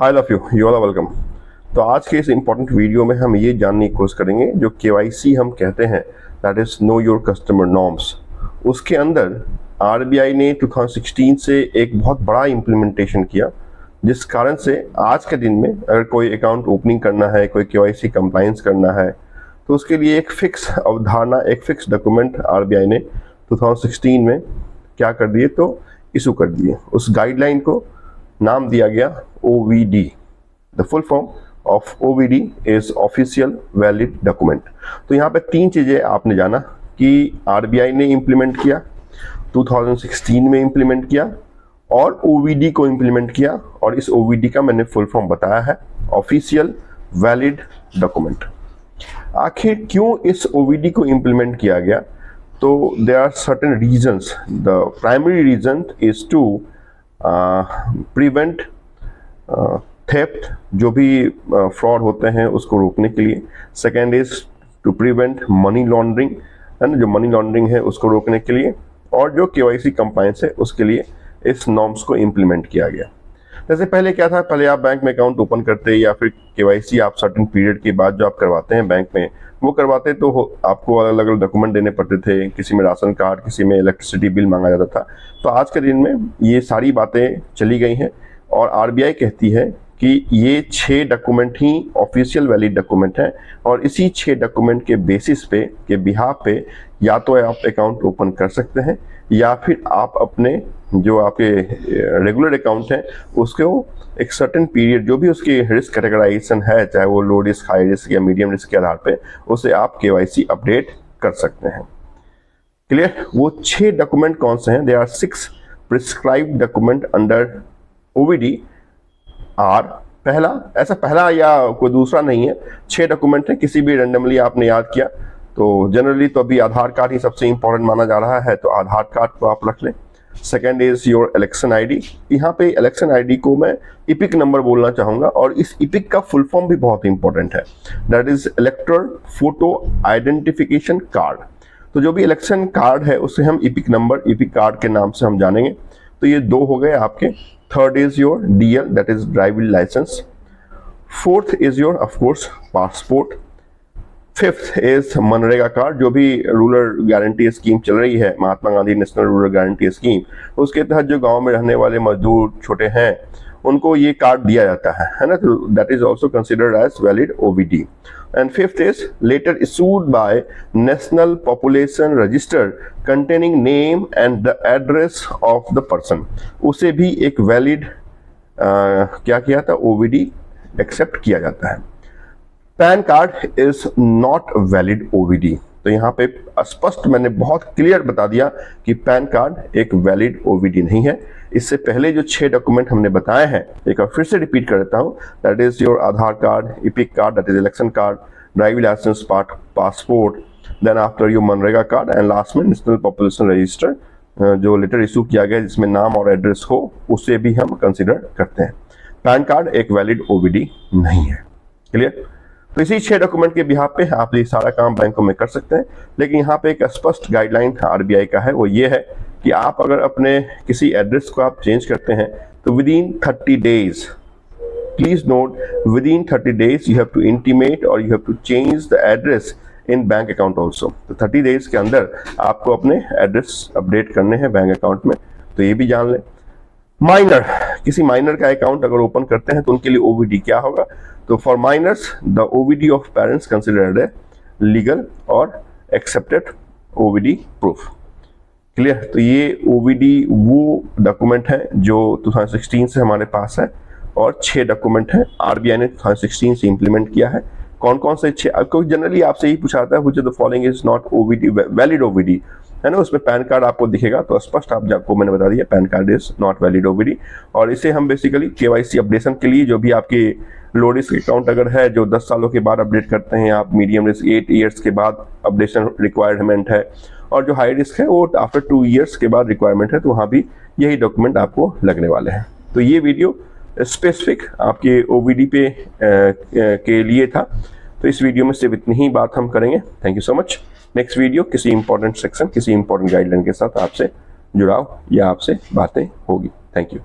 Hi love you all are welcome. तो आज के इस इम्पोर्टेंट वीडियो में हम ये जानने की कोशिश करेंगे जो KYC हम कहते हैं, that is know your customer norms. उसके अंदर RBI ने 2016 से एक बहुत बड़ा इम्प्लीमेंटेशन किया, जिस कारण से आज के दिन में अगर कोई अकाउंट ओपनिंग करना है, कोई KYC कंप्लायंस करना है, तो उसके लिए एक फिक्स अवधारणा, एक फिक्स डॉक्यूमेंट RBI ने 2016 में क्या कर दिए, तो इशू कर दिए। उस गाइडलाइन को नाम दिया गया OVD। The full form of OVD is official valid document. तो यहाँ पे तीन चीजें आपने जाना कि RBI ने इम्प्लीमेंट किया, 2016 में इम्प्लीमेंट किया और OVD को इम्प्लीमेंट किया, और इस OVD का मैंने फुल फॉर्म बताया है, ऑफिशियल वैलिड डॉक्यूमेंट। आखिर क्यों इस OVD को इम्प्लीमेंट किया गया? तो there are certain reasons. The primary reason is to prevent theft, जो भी फ्रॉड होते हैं उसको रोकने के लिए। Second is to prevent money laundering, है ना, जो मनी लॉन्ड्रिंग है उसको रोकने के लिए। और जो KYC कंप्लायंस है उसके लिए इस नॉर्म्स को इम्प्लीमेंट किया गया। जैसे पहले क्या था, पहले आप बैंक में अकाउंट ओपन करते या फिर KYC आप सर्टेन पीरियड के बाद जो आप करवाते हैं बैंक में, वो करवाते तो आपको अलग अलग डॉक्यूमेंट देने पड़ते थे। किसी में राशन कार्ड, किसी में इलेक्ट्रिसिटी बिल मांगा जाता था। तो आज के दिन में ये सारी बातें चली गई हैं और RBI कहती है कि ये 6 डॉक्यूमेंट ही ऑफिशियल वैलिड डॉक्यूमेंट हैं, और इसी 6 डॉक्यूमेंट के बेसिस पे, के बिहाफ पे, या तो आप अकाउंट ओपन कर सकते हैं या फिर आप अपने जो आपके रेगुलर अकाउंट है उसको एक सर्टेन पीरियड, जो भी उसकी रिस्क कैटेगराइजेशन है, चाहे वो लो रिस्क, हाई रिस्क या मीडियम रिस्क के आधार पे, उसे आप KYC अपडेट कर सकते हैं। क्लियर? वो 6 डॉक्यूमेंट कौन से हैं? They are 6 prescribed document under OVD are. पहला, ऐसा पहला या कोई दूसरा नहीं है, 6 डॉक्यूमेंट है, किसी भी रेंडमली आपने याद किया तो जनरली तो अभी आधार कार्ड ही सबसे इंपॉर्टेंट माना जा रहा है, तो आधार कार्ड को आप रख लें। Second is your election ID। यहाँ पे इलेक्शन ID को मैं इपिक नंबर बोलना चाहूंगा, और इस इपिक का फुल फॉर्म भी बहुत इंपॉर्टेंट है, that is electoral photo identification card. तो जो भी इलेक्शन कार्ड है उसे हम इपिक नंबर, इपिक कार्ड के नाम से हम जानेंगे। तो ये 2 हो गए आपके। Third is your DL, that is driving licence. Fourth is your of course passport. Fifth is मनरेगा कार्ड, जो भी रूरल गारंटी स्कीम चल रही है, Mahatma Gandhi national rural guarantee scheme, उसके तहत जो गांव में रहने वाले मजदूर छोटे हैं उनको ये कार्ड दिया जाता है ना, तो that is also considered as valid OVD। And fifth is letter issued by national population register containing name and the address of the person, उसे भी एक वैलिड क्या किया था, OVD एक्सेप्ट किया जाता है। Pan card is not valid OVD। तो यहाँ पे स्पष्ट मैंने बहुत क्लियर बता दिया कि पैन कार्ड एक वैलिड OVD नहीं है। इससे पहले जो 6 डॉक्यूमेंट हमने बताए हैं, एक बार फिर से रिपीट कर देता हूँ, that is your Aadhaar card, EPIC card, that is election card, driving licence, passport, then after your मनरेगा कार्ड, एंड लास्ट में नेशनल पॉपुलेशन रजिस्टर, जो लेटर इशू किया गया जिसमें नाम और एड्रेस हो, उसे भी हम कंसिडर करते हैं। पैन कार्ड एक वैलिड OVD नहीं है। क्लियर? तो इसी 6 डॉक्यूमेंट के बिहाफ पे आप ये सारा काम बैंकों में कर सकते हैं। लेकिन यहाँ पे एक स्पष्ट गाइडलाइन RBI का है, वो ये है कि आप अगर अपने किसी एड्रेस को आप चेंज करते हैं तो within 30 days, please note, within 30 days you have to intimate और you have to change the address in bank account also. तो 30 डेज के अंदर आपको अपने एड्रेस अपडेट करने हैं बैंक अकाउंट में, तो ये भी जान लें। माइनर, किसी माइनर का अकाउंट अगर ओपन करते हैं तो उनके लिए OVD क्या होगा? तो for minors the OVD of parents considered a legal और एक्सेप्टेड OVD प्रूफ। क्लियर? तो ये OVD वो डॉक्यूमेंट है जो 2016 से हमारे पास है, और 6 डॉक्यूमेंट है RBI ने 2016 से इंप्लीमेंट किया है। कौन कौन से 6? क्योंकि जनरली आपसे यही पूछा जाता है which of the following is not OVD valid OVD, है ना, उसमें पैन कार्ड आपको दिखेगा, तो स्पष्ट आपको मैंने बता दिया pan card is not valid OVD। और इसे हम बेसिकली KYC अपडेशन के लिए, जो भी आपके लो रिस्क अकाउंट अगर है जो 10 सालों के बाद अपडेट करते हैं आप, मीडियम रिस्क 8 ईयर्स के बाद अपडेशन रिक्वायरमेंट है, और जो हाई रिस्क है वो आफ्टर 2 ईयर्स के बाद रिक्वायरमेंट है, तो वहाँ भी यही डॉक्यूमेंट आपको लगने वाले हैं। तो ये वीडियो स्पेसिफिक आपके OVD पे के लिए था। तो इस वीडियो में सिर्फ इतनी ही बात हम करेंगे। Thank you so much. Next video किसी इंपॉर्टेंट सेक्शन, किसी इंपॉर्टेंट गाइडलाइन के साथ आपसे जुड़ाव या आपसे बातें होगी। Thank you.